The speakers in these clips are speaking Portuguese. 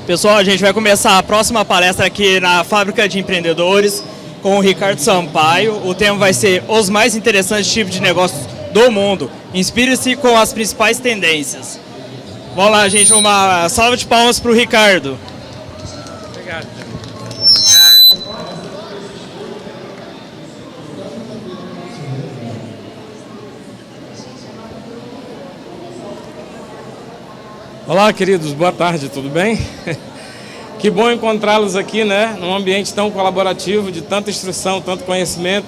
Pessoal, a gente vai começar a próxima palestra aqui na Fábrica de Empreendedores com o Ricardo Sampaio. O tema vai ser os mais interessantes tipos de negócios do mundo. Inspire-se com as principais tendências. Vamos lá, gente, uma salva de palmas para o Ricardo. Obrigado. Olá, queridos, boa tarde, tudo bem? Que bom encontrá-los aqui, né, num ambiente tão colaborativo, de tanta instrução, tanto conhecimento.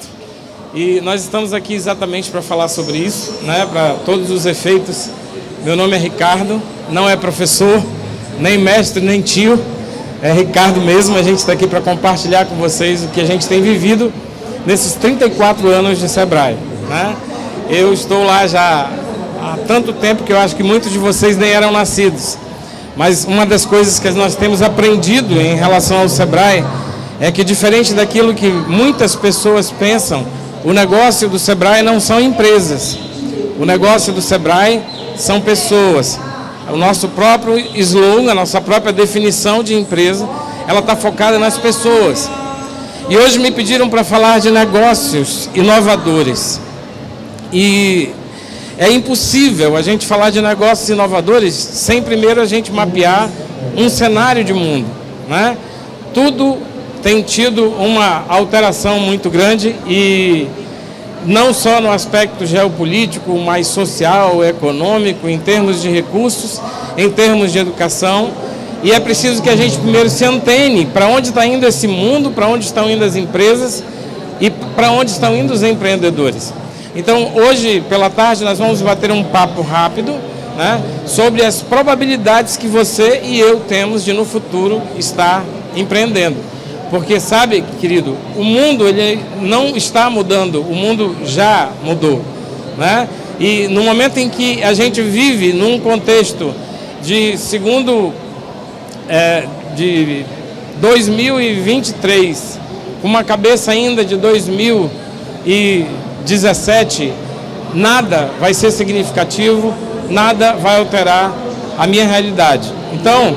E nós estamos aqui exatamente para falar sobre isso, né, para todos os efeitos. Meu nome é Ricardo, não é professor, nem mestre, nem tio, é Ricardo mesmo. A gente está aqui para compartilhar com vocês o que a gente tem vivido nesses 34 anos de Sebrae, né? Eu estou lá já há tanto tempo que eu acho que muitos de vocês nem eram nascidos. Mas uma das coisas que nós temos aprendido em relação ao Sebrae é que, diferente daquilo que muitas pessoas pensam, o negócio do Sebrae não são empresas. O negócio do Sebrae são pessoas. O nosso próprio slogan, a nossa própria definição de empresa, ela está focada nas pessoas. E hoje me pediram para falar de negócios inovadores. E é impossível a gente falar de negócios inovadores sem primeiro a gente mapear um cenário de mundo, né? Tudo tem tido uma alteração muito grande e não só no aspecto geopolítico, mas social, econômico, em termos de recursos, em termos de educação. E é preciso que a gente primeiro se antene para onde está indo esse mundo, para onde estão indo as empresas e para onde estão indo os empreendedores. Então, hoje, pela tarde, nós vamos bater um papo rápido, né, sobre as probabilidades que você e eu temos de, no futuro, estar empreendendo. Porque, sabe, querido, o mundo ele não está mudando, o mundo já mudou, né? E no momento em que a gente vive num contexto de de 2023, com uma cabeça ainda de 2017, nada vai ser significativo, nada vai alterar a minha realidade. Então,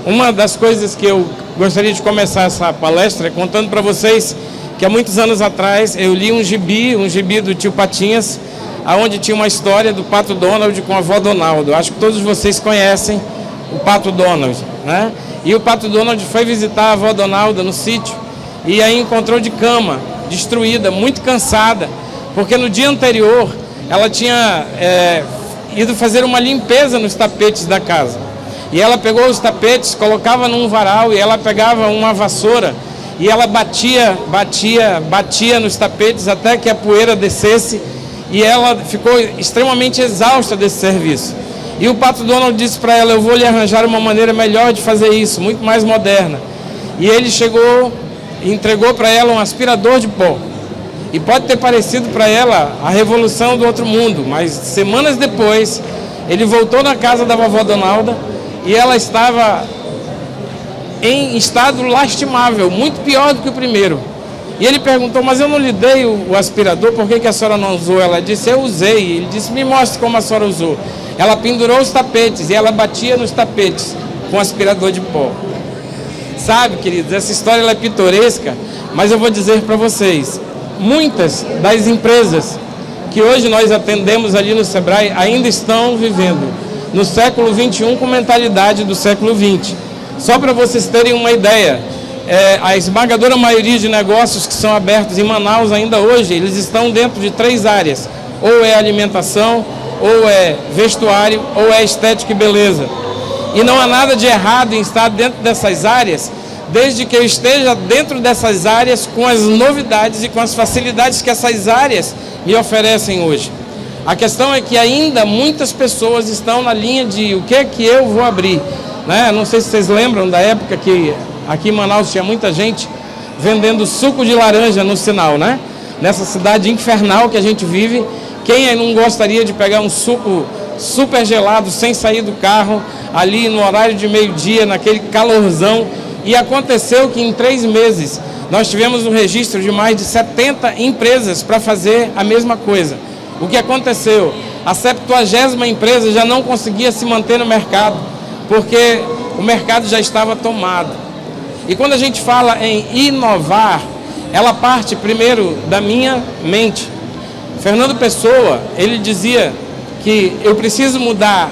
uma das coisas que eu gostaria de começar essa palestra contando para vocês que há muitos anos atrás eu li um gibi do tio Patinhas, onde tinha uma história do Pato Donald com a avó Donaldo. Acho que todos vocês conhecem o Pato Donald, né? E o Pato Donald foi visitar a avó Donalda no sítio e aí encontrou de cama, destruída, muito cansada, porque no dia anterior ela tinha ido fazer uma limpeza nos tapetes da casa. E ela pegou os tapetes, colocava num varal e ela pegava uma vassoura e ela batia nos tapetes até que a poeira descesse e ela ficou extremamente exausta desse serviço. E o Pato Donald disse para ela: eu vou lhe arranjar uma maneira melhor de fazer isso, muito mais moderna. E ele chegou e entregou para ela um aspirador de pó. E pode ter parecido para ela a revolução do outro mundo, mas semanas depois ele voltou na casa da vovó Donalda e ela estava em estado lastimável, muito pior do que o primeiro. E ele perguntou: mas eu não lhe dei o aspirador, por que a senhora não usou? Ela disse: eu usei. Ele disse: me mostre como a senhora usou. Ela pendurou os tapetes e ela batia nos tapetes com aspirador de pó. Sabe, queridos, essa história ela é pitoresca, mas eu vou dizer para vocês, muitas das empresas que hoje nós atendemos ali no Sebrae ainda estão vivendo no século XXI com mentalidade do século XX. Só para vocês terem uma ideia, a esmagadora maioria de negócios que são abertos em Manaus ainda hoje, eles estão dentro de 3 áreas. Ou é alimentação, ou é vestuário, ou é estética e beleza. E não há nada de errado em estar dentro dessas áreas, desde que eu esteja dentro dessas áreas com as novidades e com as facilidades que essas áreas me oferecem hoje. A questão é que ainda muitas pessoas estão na linha de o que é que eu vou abrir, né? Não sei se vocês lembram da época que aqui em Manaus tinha muita gente vendendo suco de laranja no sinal, né? Nessa cidade infernal que a gente vive, quem não gostaria de pegar um suco super gelado sem sair do carro, ali no horário de meio-dia, naquele calorzão? E aconteceu que em 3 meses nós tivemos um registro de mais de 70 empresas para fazer a mesma coisa. O que aconteceu? A 70ª empresa já não conseguia se manter no mercado, porque o mercado já estava tomado. E quando a gente fala em inovar, ela parte primeiro da minha mente. Fernando Pessoa, ele dizia que eu preciso mudar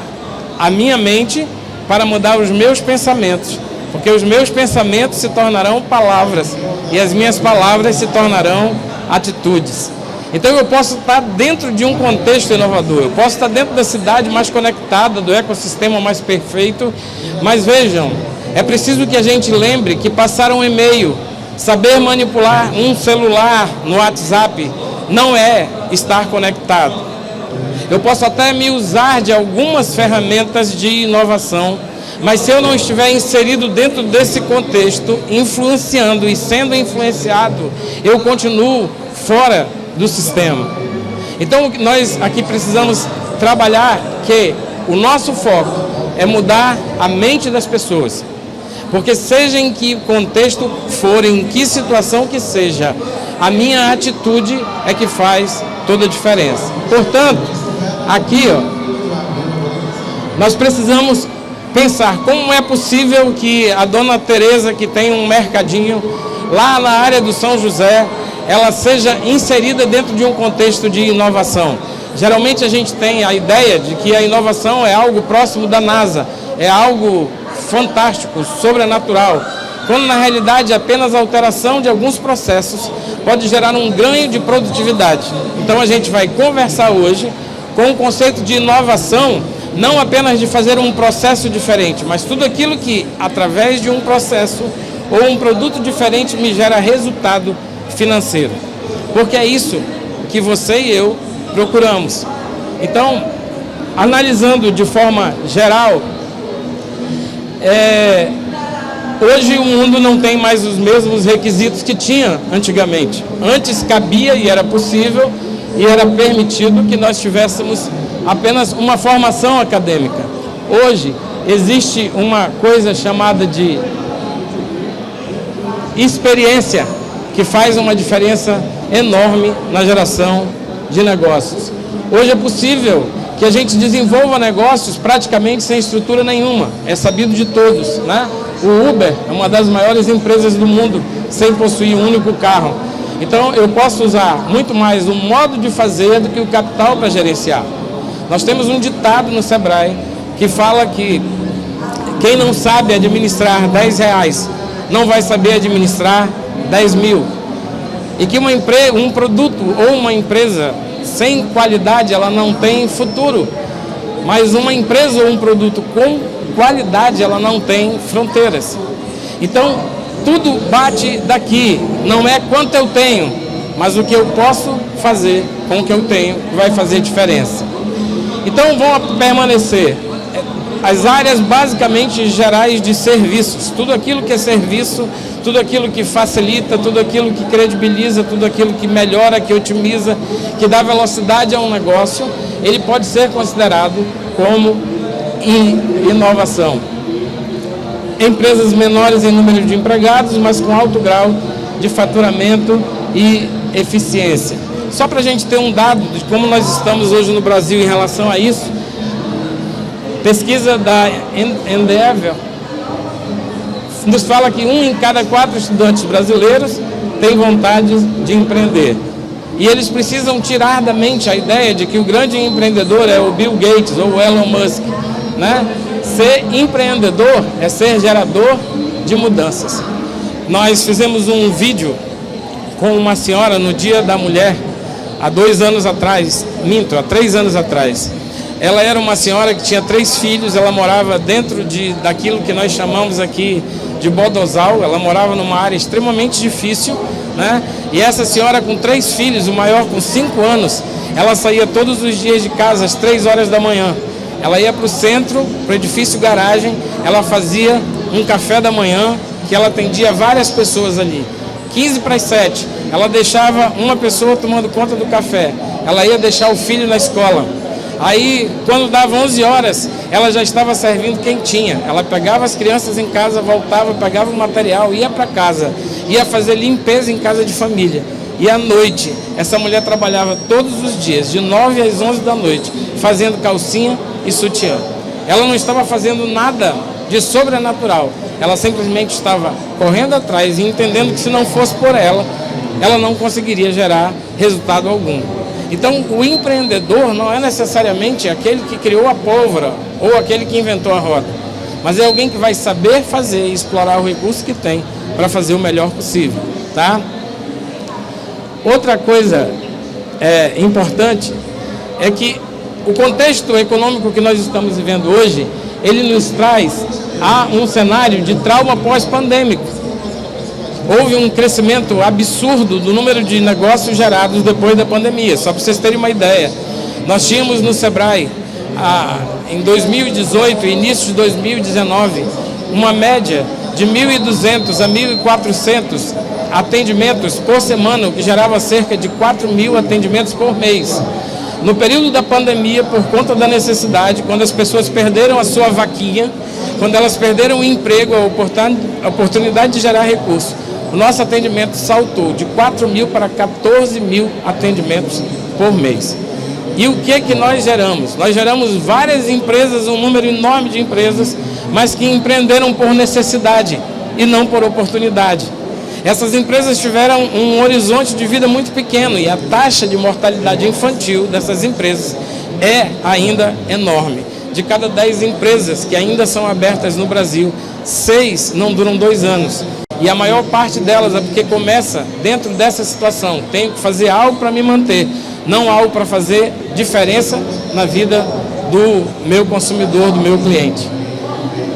a minha mente para mudar os meus pensamentos, porque os meus pensamentos se tornarão palavras e as minhas palavras se tornarão atitudes. Então eu posso estar dentro de um contexto inovador, eu posso estar dentro da cidade mais conectada, do ecossistema mais perfeito, mas vejam, é preciso que a gente lembre que passar um e-mail, saber manipular um celular no WhatsApp, não é estar conectado. Eu posso até me usar de algumas ferramentas de inovação, mas se eu não estiver inserido dentro desse contexto, influenciando e sendo influenciado, eu continuo fora do sistema. Então nós aqui precisamos trabalhar que o nosso foco é mudar a mente das pessoas, porque seja em que contexto for, em que situação que seja, a minha atitude é que faz toda a diferença. Portanto, aqui nós precisamos pensar como é possível que a dona Tereza, que tem um mercadinho lá na área do São José, ela seja inserida dentro de um contexto de inovação. Geralmente a gente tem a ideia de que a inovação é algo próximo da NASA, é algo fantástico, sobrenatural, quando na realidade apenas a alteração de alguns processos pode gerar um ganho de produtividade. Então a gente vai conversar hoje com o conceito de inovação, não apenas de fazer um processo diferente, mas tudo aquilo que através de um processo ou um produto diferente me gera resultado financeiro, porque é isso que você e eu procuramos. Então, analisando de forma geral, hoje o mundo não tem mais os mesmos requisitos que tinha antigamente. Antes cabia e era possível e era permitido que nós tivéssemos apenas uma formação acadêmica. Hoje existe uma coisa chamada de experiência, que faz uma diferença enorme na geração de negócios. Hoje é possível que a gente desenvolva negócios praticamente sem estrutura nenhuma, é sabido de todos, né? O Uber é uma das maiores empresas do mundo sem possuir um único carro. Então eu posso usar muito mais o modo de fazer do que o capital para gerenciar. Nós temos um ditado no Sebrae que fala que quem não sabe administrar R$10 não vai saber administrar 10 mil. E que um produto ou uma empresa sem qualidade, ela não tem futuro. Mas uma empresa ou um produto com qualidade, ela não tem fronteiras. Então, tudo bate daqui. Não é quanto eu tenho, mas o que eu posso fazer com o que eu tenho vai fazer diferença. Então, vão permanecer as áreas basicamente gerais de serviços. Tudo aquilo que é serviço, tudo aquilo que facilita, tudo aquilo que credibiliza, tudo aquilo que melhora, que otimiza, que dá velocidade a um negócio, ele pode ser considerado como inovação. Empresas menores em número de empregados, mas com alto grau de faturamento e eficiência. Só para a gente ter um dado de como nós estamos hoje no Brasil em relação a isso, pesquisa da Endeavor nos fala que 1 em cada 4 estudantes brasileiros tem vontade de empreender. E eles precisam tirar da mente a ideia de que o grande empreendedor é o Bill Gates ou o Elon Musk, né? Ser empreendedor é ser gerador de mudanças. Nós fizemos um vídeo com uma senhora no Dia da Mulher, há 2 anos atrás, há 3 anos atrás. Ela era uma senhora que tinha 3 filhos, ela morava dentro daquilo que nós chamamos aqui de Bodozal, ela morava numa área extremamente difícil, né? E essa senhora com 3 filhos, o maior com 5 anos, ela saía todos os dias de casa às 3 horas da manhã. Ela ia para o centro, para o edifício garagem, ela fazia um café da manhã, que ela atendia várias pessoas ali. 15 para as 7, ela deixava uma pessoa tomando conta do café, ela ia deixar o filho na escola. Aí, quando dava 11 horas, ela já estava servindo quentinha. Ela pegava as crianças em casa, voltava, pegava o material, ia para casa, ia fazer limpeza em casa de família. E à noite, essa mulher trabalhava todos os dias, de 9 às 11 da noite, fazendo calcinha e sutiã. ela não estava fazendo nada de sobrenatural. Ela simplesmente estava correndo atrás e entendendo que se não fosse por ela, ela não conseguiria gerar resultado algum. Então, o empreendedor não é necessariamente aquele que criou a pólvora ou aquele que inventou a roda, mas é alguém que vai saber fazer e explorar o recurso que tem para fazer o melhor possível, tá? Outra coisa importante é que o contexto econômico que nós estamos vivendo hoje, ele nos traz a um cenário de trauma pós-pandêmico. Houve um crescimento absurdo do número de negócios gerados depois da pandemia. Só para vocês terem uma ideia, nós tínhamos no Sebrae, em 2018 e início de 2019, uma média de 1.200 a 1.400 atendimentos por semana, o que gerava cerca de 4.000 atendimentos por mês. No período da pandemia, por conta da necessidade, quando as pessoas perderam a sua vaquinha, quando elas perderam o emprego, a oportunidade de gerar recursos, o nosso atendimento saltou de 4.000 para 14.000 atendimentos por mês. E o que nós geramos? Nós geramos várias empresas, um número enorme de empresas, mas que empreenderam por necessidade e não por oportunidade. Essas empresas tiveram um horizonte de vida muito pequeno e a taxa de mortalidade infantil dessas empresas é ainda enorme. De cada 10 empresas que ainda são abertas no Brasil, 6 não duram 2 anos. E a maior parte delas é porque começa dentro dessa situação. Tenho que fazer algo para me manter, não algo para fazer diferença na vida do meu consumidor, do meu cliente.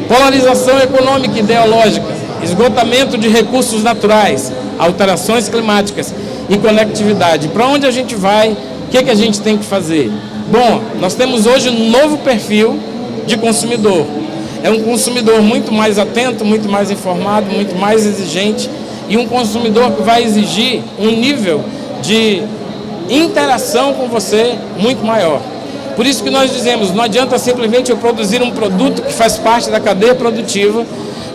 Polarização econômica e ideológica, esgotamento de recursos naturais, alterações climáticas e conectividade. Para onde a gente vai? O que a gente tem que fazer? Bom, nós temos hoje um novo perfil de consumidor. É um consumidor muito mais atento, muito mais informado, muito mais exigente e um consumidor que vai exigir um nível de interação com você muito maior. Por isso que nós dizemos, não adianta simplesmente eu produzir um produto que faz parte da cadeia produtiva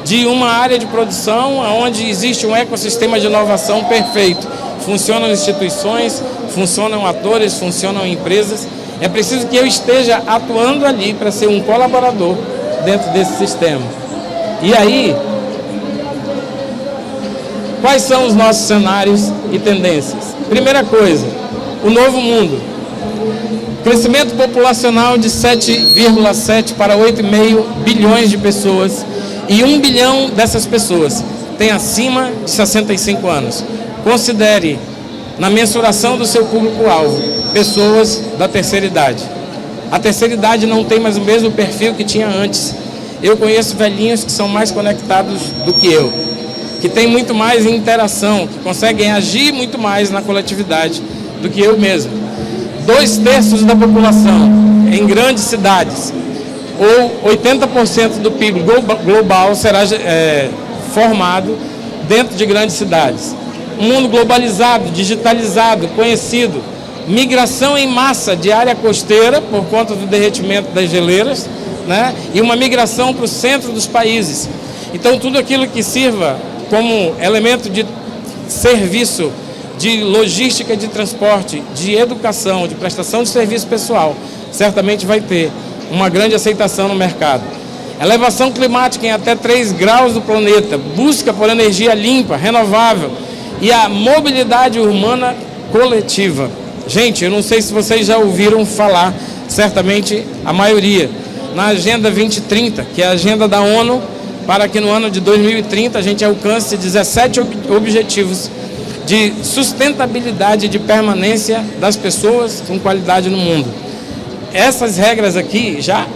de uma área de produção onde existe um ecossistema de inovação perfeito. Funcionam instituições, funcionam atores, funcionam empresas. É preciso que eu esteja atuando ali para ser um colaborador dentro desse sistema. E aí, quais são os nossos cenários e tendências? Primeira coisa, o novo mundo. Crescimento populacional de 7,7 para 8,5 bilhões de pessoas e 1 bilhão dessas pessoas tem acima de 65 anos. Considere, na mensuração do seu público-alvo, pessoas da terceira idade. A terceira idade não tem mais o mesmo perfil que tinha antes. Eu conheço velhinhos que são mais conectados do que eu, que têm muito mais interação, que conseguem agir muito mais na coletividade do que eu mesmo. 2/3 da população em grandes cidades, ou 80% do PIB global será formado dentro de grandes cidades. Um mundo globalizado, digitalizado, conhecido, migração em massa de área costeira, por conta do derretimento das geleiras, né? E uma migração para o centro dos países. Então, tudo aquilo que sirva como elemento de serviço, de logística de transporte, de educação, de prestação de serviço pessoal, certamente vai ter uma grande aceitação no mercado. Elevação climática em até 3 graus do planeta, busca por energia limpa, renovável e a mobilidade urbana coletiva. Gente, eu não sei se vocês já ouviram falar, certamente a maioria, na Agenda 2030, que é a agenda da ONU, para que no ano de 2030 a gente alcance 17 objetivos de sustentabilidade e de permanência das pessoas com qualidade no mundo. Essas regras aqui já...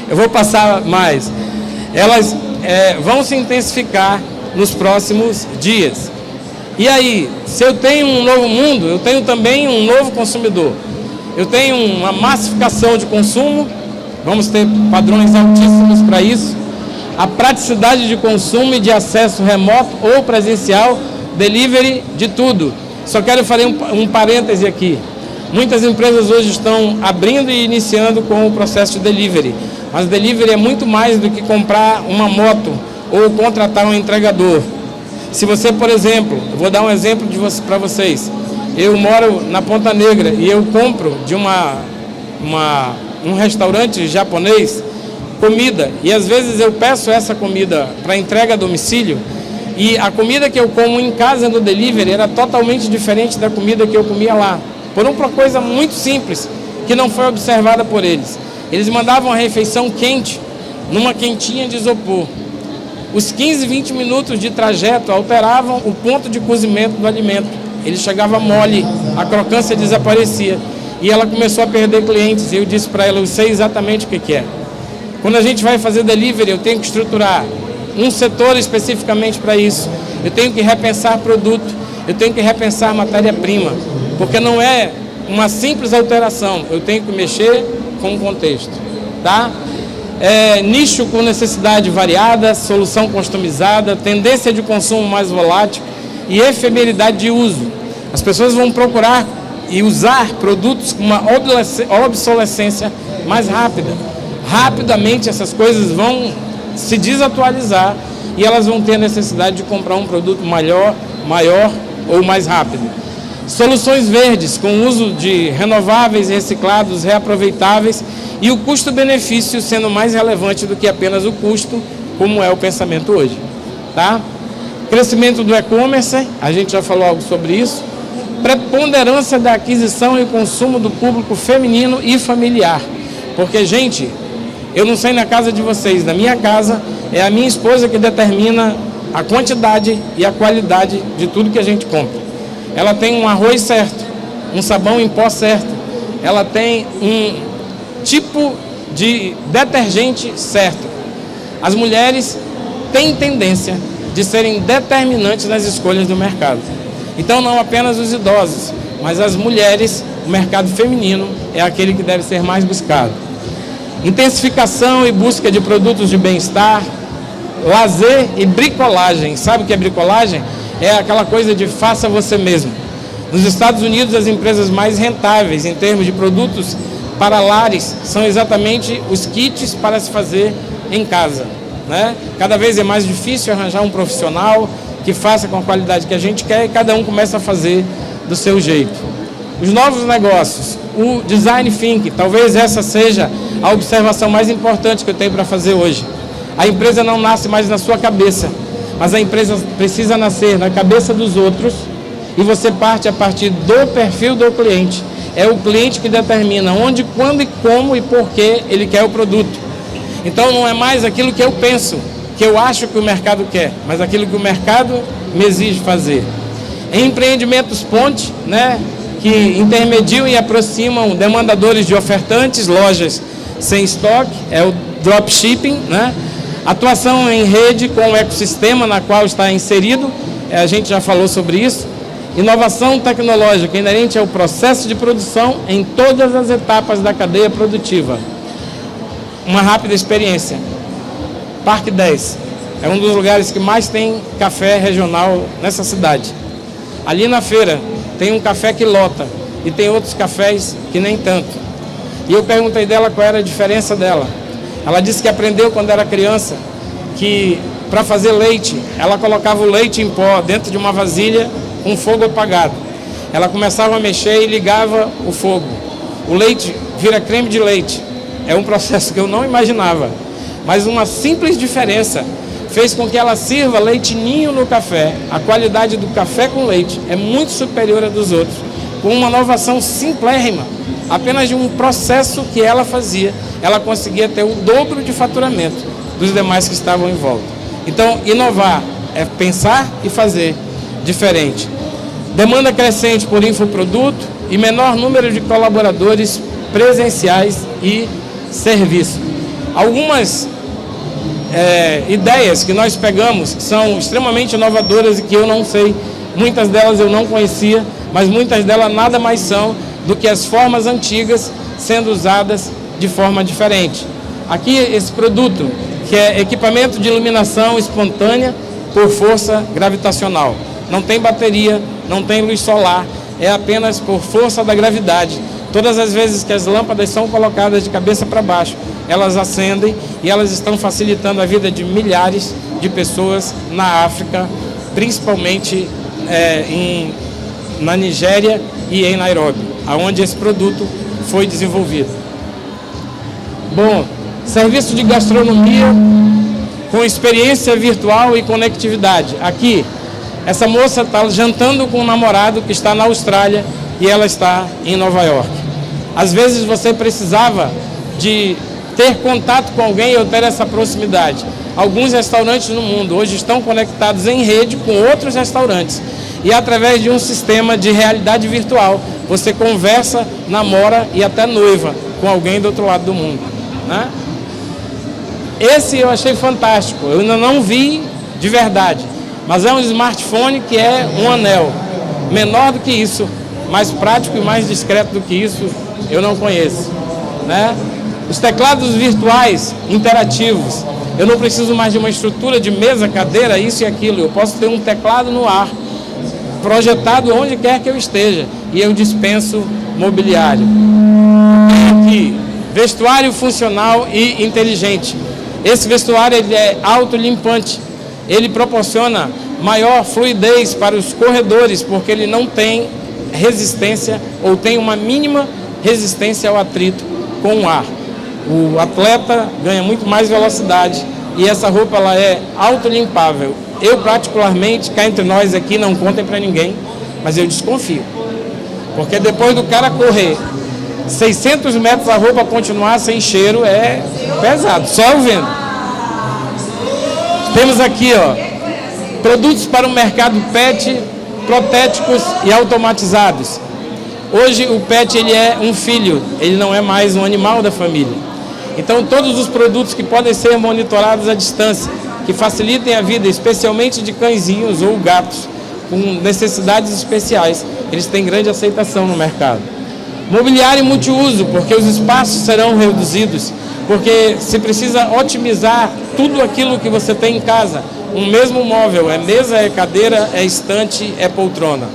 eu vou passar mais. Elas vão se intensificar nos próximos dias. E aí, se eu tenho um novo mundo, eu tenho também um novo consumidor. Eu tenho uma massificação de consumo, vamos ter padrões altíssimos para isso. A praticidade de consumo e de acesso remoto ou presencial, delivery de tudo. Só quero fazer um parêntese aqui. Muitas empresas hoje estão abrindo e iniciando com o processo de delivery. Mas delivery é muito mais do que comprar uma moto ou contratar um entregador. Se você, por exemplo, eu vou dar um exemplo para vocês. Eu moro na Ponta Negra e eu compro de um um restaurante japonês, comida, e às vezes eu peço essa comida para entrega a domicílio, e a comida que eu como em casa no delivery era totalmente diferente da comida que eu comia lá, por uma coisa muito simples, que não foi observada por eles. Eles mandavam a refeição quente, numa quentinha de isopor. Os 15, 20 minutos de trajeto alteravam o ponto de cozimento do alimento. Ele chegava mole, a crocância desaparecia. E ela começou a perder clientes. E eu disse para ela, eu sei exatamente o que é. Quando a gente vai fazer delivery, eu tenho que estruturar um setor especificamente para isso. Eu tenho que repensar produto, eu tenho que repensar matéria-prima. Porque não é uma simples alteração, eu tenho que mexer com o contexto. Tá? Nicho com necessidade variada, solução customizada, tendência de consumo mais volátil e efemeridade de uso. As pessoas vão procurar e usar produtos com uma obsolescência mais rápida. Rapidamente essas coisas vão se desatualizar e elas vão ter a necessidade de comprar um produto maior ou mais rápido. Soluções verdes com uso de renováveis, reciclados, reaproveitáveis e o custo-benefício sendo mais relevante do que apenas o custo, como é o pensamento hoje. Tá? Crescimento do e-commerce, a gente já falou algo sobre isso. Preponderância da aquisição e consumo do público feminino e familiar. Porque, gente, eu não sei na casa de vocês, na minha casa é a minha esposa que determina a quantidade e a qualidade de tudo que a gente compra. Ela tem um arroz certo, um sabão em pó certo, ela tem um tipo de detergente certo. As mulheres têm tendência de serem determinantes nas escolhas do mercado. Então não apenas os idosos, mas as mulheres, o mercado feminino é aquele que deve ser mais buscado. Intensificação e busca de produtos de bem-estar, lazer e bricolagem. Sabe o que é bricolagem? É aquela coisa de faça você mesmo. Nos Estados Unidos, as empresas mais rentáveis em termos de produtos para lares são exatamente os kits para se fazer em casa, né? Cada vez é mais difícil arranjar um profissional que faça com a qualidade que a gente quer e cada um começa a fazer do seu jeito. Os novos negócios, o design thinking, talvez essa seja a observação mais importante que eu tenho para fazer hoje. A empresa não nasce mais na sua cabeça, mas a empresa precisa nascer na cabeça dos outros e você parte a partir do perfil do cliente. É o cliente que determina onde, quando e como e por que ele quer o produto. Então não é mais aquilo que eu penso, que eu acho que o mercado quer, mas aquilo que o mercado me exige fazer. Em empreendimentos ponte, né, que intermediam e aproximam demandadores de ofertantes, lojas sem estoque, é o dropshipping, né? Atuação em rede com o ecossistema na qual está inserido, a gente já falou sobre isso. Inovação tecnológica inerente ao processo de produção em todas as etapas da cadeia produtiva. Uma rápida experiência. Parque 10 é um dos lugares que mais tem café regional nessa cidade. Ali na feira tem um café que lota e tem outros cafés que nem tanto. E eu perguntei dela qual era a diferença dela. Ela disse que aprendeu quando era criança que para fazer leite, ela colocava o leite em pó dentro de uma vasilha com fogo apagado. Ela começava a mexer e ligava o fogo. O leite vira creme de leite. É um processo que eu não imaginava. Mas uma simples diferença fez com que ela sirva leite ninho no café. A qualidade do café com leite é muito superior à dos outros. Com uma inovação simplérrima. Apenas de um processo que ela fazia, ela conseguia ter o dobro de faturamento dos demais que estavam em volta. Então, inovar é pensar e fazer diferente. Demanda crescente por infoproduto e menor número de colaboradores presenciais e serviço. Algumas ideias que nós pegamos são extremamente inovadoras e que eu não sei, muitas delas eu não conhecia, mas muitas delas nada mais são do que as formas antigas sendo usadas de forma diferente. Aqui esse produto, que é equipamento de iluminação espontânea por força gravitacional. Não tem bateria, não tem luz solar, é apenas por força da gravidade. Todas as vezes que as lâmpadas são colocadas de cabeça para baixo, elas acendem e elas estão facilitando a vida de milhares de pessoas na África, principalmente na Nigéria e em Nairobi, onde esse produto foi desenvolvido. Bom, serviço de gastronomia com experiência virtual e conectividade. Aqui, essa moça está jantando com um namorado que está na Austrália e ela está em Nova York. Às vezes você precisava de ter contato com alguém ou ter essa proximidade. Alguns restaurantes no mundo hoje estão conectados em rede com outros restaurantes. E através de um sistema de realidade virtual, você conversa, namora e até noiva com alguém do outro lado do mundo, né? Esse eu achei fantástico, eu ainda não vi de verdade, mas é um smartphone que é um anel, menor do que isso, mais prático e mais discreto do que isso, eu não conheço, né? Os teclados virtuais interativos, eu não preciso mais de uma estrutura de mesa, cadeira, isso e aquilo, eu posso ter um teclado no ar, projetado onde quer que eu esteja, e eu dispenso mobiliário. Tenho aqui vestuário funcional e inteligente. Esse vestuário ele é autolimpante, ele proporciona maior fluidez para os corredores, porque ele não tem resistência ou tem uma mínima resistência ao atrito com o ar. O atleta ganha muito mais velocidade e essa roupa ela é autolimpável. Eu particularmente, cá entre nós aqui, não contem para ninguém, mas eu desconfio. Porque depois do cara correr 600 metros, a roupa continuar sem cheiro é pesado, só eu vendo. Temos aqui, ó, produtos para o mercado pet, protéticos e automatizados. Hoje o pet ele é um filho, ele não é mais um animal da família. Então todos os produtos que podem ser monitorados à distância, que facilitem a vida, especialmente de cãezinhos ou gatos com necessidades especiais, eles têm grande aceitação no mercado. Mobiliário multiuso, porque os espaços serão reduzidos, porque se precisa otimizar tudo aquilo que você tem em casa. Um mesmo móvel, é mesa, é cadeira, é estante, é poltrona.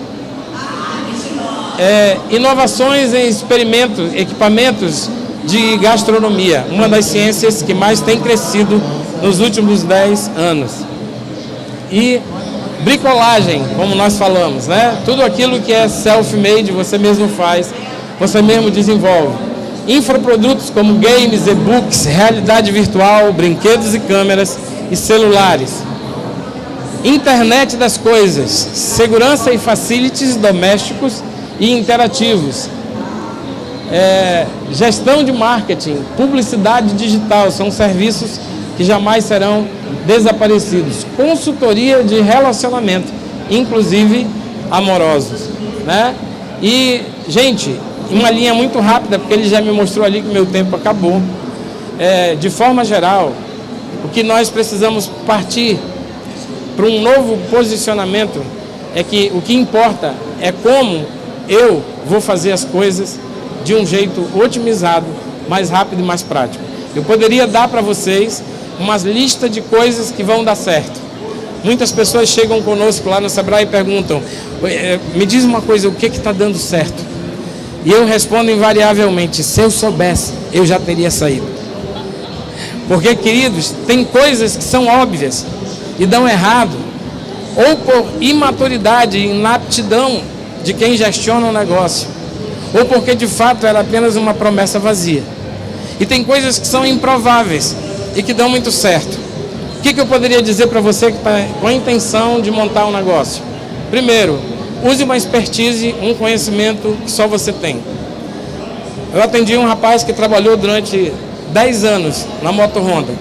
Inovações em experimentos, equipamentos de gastronomia, uma das ciências que mais tem crescido nos últimos 10 anos. E bricolagem, como nós falamos, né? Tudo aquilo que é self-made, você mesmo faz, você mesmo desenvolve. Infoprodutos como games, e-books, realidade virtual, brinquedos e câmeras e celulares. Internet das coisas, segurança e facilities domésticos e interativos. Gestão de marketing, publicidade digital, são serviços que jamais serão desaparecidos. Consultoria de relacionamento, inclusive amorosos, né? E, gente, uma linha muito rápida, porque ele já me mostrou ali que meu tempo acabou. De forma geral, o que nós precisamos partir para um novo posicionamento é que o que importa é como eu vou fazer as coisas de um jeito otimizado, mais rápido e mais prático. Eu poderia dar para vocês umas listas de coisas que vão dar certo. Muitas pessoas chegam conosco lá no Sebrae e perguntam, me diz uma coisa, o que está dando certo? E eu respondo invariavelmente, se eu soubesse, eu já teria saído. Porque, queridos, tem coisas que são óbvias e dão errado, ou por imaturidade e inaptidão de quem gestiona o negócio, ou porque de fato era apenas uma promessa vazia. E tem coisas que são improváveis e que dão muito certo. O que eu poderia dizer para você que está com a intenção de montar um negócio? Primeiro, use uma expertise, um conhecimento que só você tem. Eu atendi um rapaz que trabalhou durante 10 anos na Moto Honda.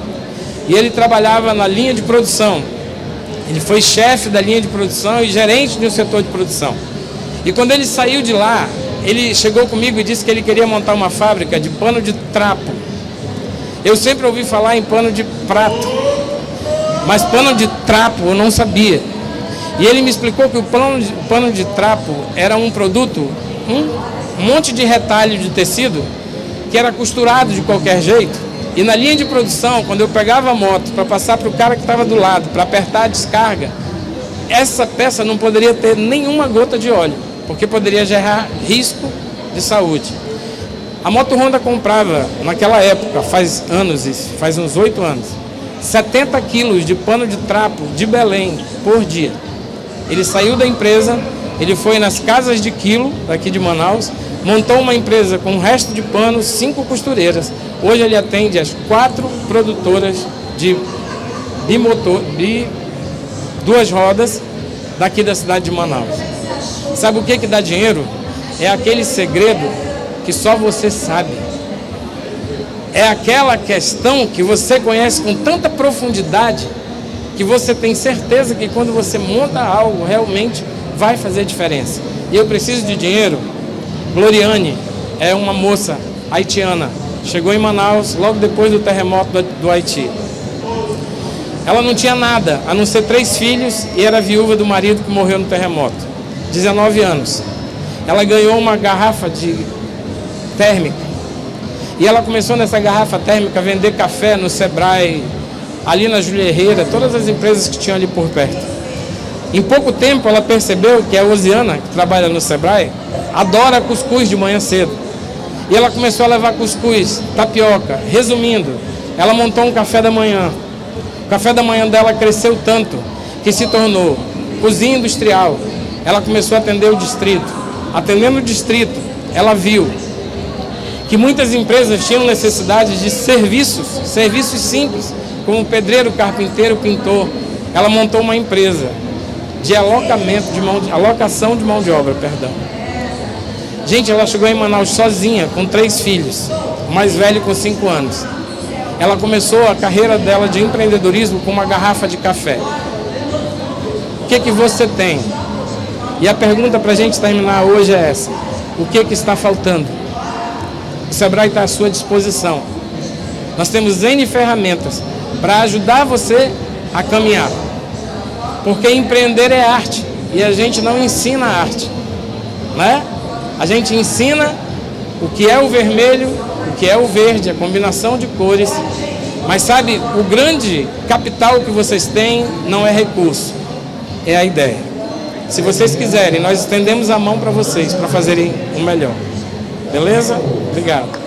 E ele trabalhava na linha de produção. Ele foi chefe da linha de produção e gerente de um setor de produção. E quando ele saiu de lá, ele chegou comigo e disse que ele queria montar uma fábrica de pano de trapo. Eu sempre ouvi falar em pano de prato, mas pano de trapo eu não sabia. E ele me explicou que o pano de trapo era um produto, um monte de retalho de tecido que era costurado de qualquer jeito. E na linha de produção, quando eu pegava a moto para passar para o cara que estava do lado, para apertar a descarga, essa peça não poderia ter nenhuma gota de óleo, porque poderia gerar risco de saúde. A Moto Honda comprava, naquela época, faz anos isso, faz uns 8 anos, 70 quilos de pano de trapo de Belém por dia. Ele saiu da empresa, ele foi nas casas de quilo, daqui de Manaus, montou uma empresa com um resto de panos, 5 costureiras. Hoje ele atende as 4 produtoras de duas rodas daqui da cidade de Manaus. Sabe o que dá dinheiro? É aquele segredo que só você sabe. É aquela questão que você conhece com tanta profundidade que você tem certeza que quando você monta algo, realmente vai fazer diferença. E eu preciso de dinheiro. Gloriane é uma moça haitiana. Chegou em Manaus logo depois do terremoto do Haiti. Ela não tinha nada, a não ser 3 filhos e era viúva do marido que morreu no terremoto. 19 anos. Ela ganhou uma garrafa de térmica. E ela começou nessa garrafa térmica a vender café no Sebrae, ali na Júlia Herrera, todas as empresas que tinham ali por perto. Em pouco tempo ela percebeu que a Osiana, que trabalha no Sebrae, adora cuscuz de manhã cedo. E ela começou a levar cuscuz, tapioca. Resumindo, ela montou um café da manhã. O café da manhã dela cresceu tanto que se tornou cozinha industrial. Ela começou a atender o distrito. Atendendo o distrito, ela viu que muitas empresas tinham necessidade de serviços simples, como pedreiro, carpinteiro, pintor. Ela montou uma empresa de alocação de mão de obra, perdão. Gente, ela chegou em Manaus sozinha, com 3 filhos, o mais velho com 5 anos. Ela começou a carreira dela de empreendedorismo com uma garrafa de café. O que você tem? E a pergunta para a gente terminar hoje é essa: o que está faltando? O Sebrae está à sua disposição. Nós temos N ferramentas para ajudar você a caminhar. Porque empreender é arte e a gente não ensina arte, né? A gente ensina o que é o vermelho, o que é o verde, a combinação de cores. Mas sabe, o grande capital que vocês têm não é recurso, é a ideia. Se vocês quiserem, nós estendemos a mão para vocês, para fazerem o melhor. Beleza? Obrigado.